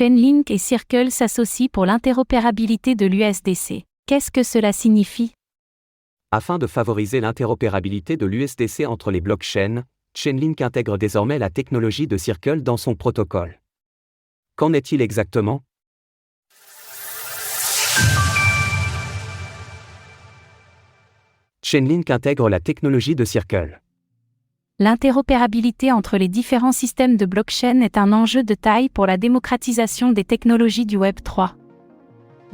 Chainlink et Circle s'associent pour l'interopérabilité de l'USDC. Qu'est-ce que cela signifie? Afin de favoriser l'interopérabilité de l'USDC entre les blockchains, Chainlink intègre désormais la technologie de Circle dans son protocole. Qu'en est-il exactement? Chainlink intègre la technologie de Circle. L'interopérabilité entre les différents systèmes de blockchain est un enjeu de taille pour la démocratisation des technologies du Web 3.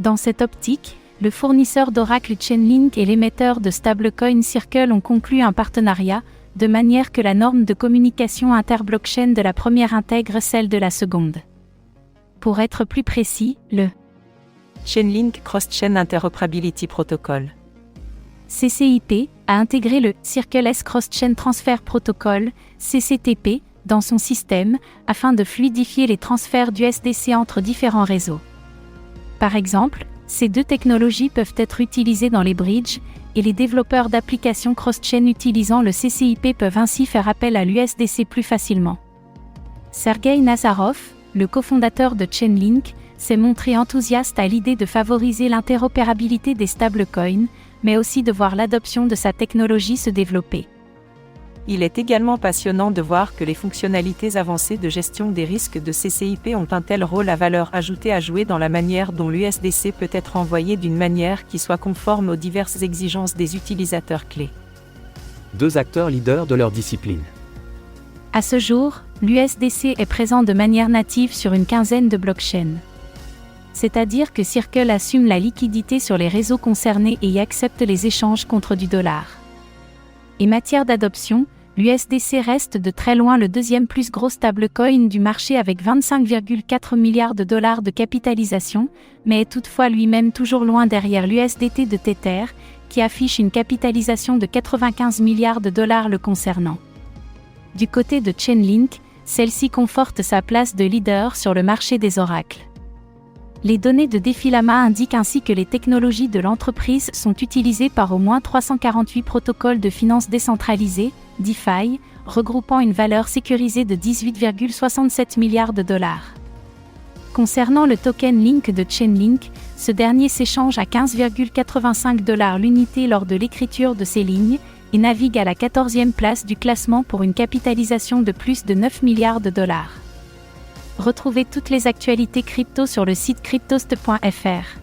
Dans cette optique, le fournisseur d'Oracle Chainlink et l'émetteur de stablecoin Circle ont conclu un partenariat, de manière que la norme de communication interblockchain de la première intègre celle de la seconde. Pour être plus précis, le Chainlink Cross-Chain Interoperability Protocol CCIP a intégré le Circle S Cross-Chain Transfer Protocol, CCTP, dans son système, afin de fluidifier les transferts d'USDC entre différents réseaux. Par exemple, ces deux technologies peuvent être utilisées dans les bridges, et les développeurs d'applications cross-chain utilisant le CCIP peuvent ainsi faire appel à l'USDC plus facilement. Sergei Nazarov, le cofondateur de Chainlink, s'est montré enthousiaste à l'idée de favoriser l'interopérabilité des stablecoins, mais aussi de voir l'adoption de sa technologie se développer. Il est également passionnant de voir que les fonctionnalités avancées de gestion des risques de CCIP ont un tel rôle à valeur ajoutée à jouer dans la manière dont l'USDC peut être envoyé d'une manière qui soit conforme aux diverses exigences des utilisateurs clés. Deux acteurs leaders de leur discipline. À ce jour, l'USDC est présent de manière native sur une quinzaine de blockchains. C'est-à-dire que Circle assume la liquidité sur les réseaux concernés et y accepte les échanges contre du dollar. En matière d'adoption, l'USDC reste de très loin le deuxième plus gros stablecoin du marché avec 25,4 milliards de dollars de capitalisation, mais est toutefois lui-même toujours loin derrière l'USDT de Tether, qui affiche une capitalisation de 95 milliards de dollars le concernant. Du côté de Chainlink, celle-ci conforte sa place de leader sur le marché des oracles. Les données de Defilama indiquent ainsi que les technologies de l'entreprise sont utilisées par au moins 348 protocoles de finances décentralisées, DeFi, regroupant une valeur sécurisée de 18,67 milliards de dollars. Concernant le token Link de Chainlink, ce dernier s'échange à 15,85 $ l'unité lors de l'écriture de ces lignes, et navigue à la 14e place du classement pour une capitalisation de plus de 9 milliards de dollars. Retrouvez toutes les actualités crypto sur le site cryptost.fr.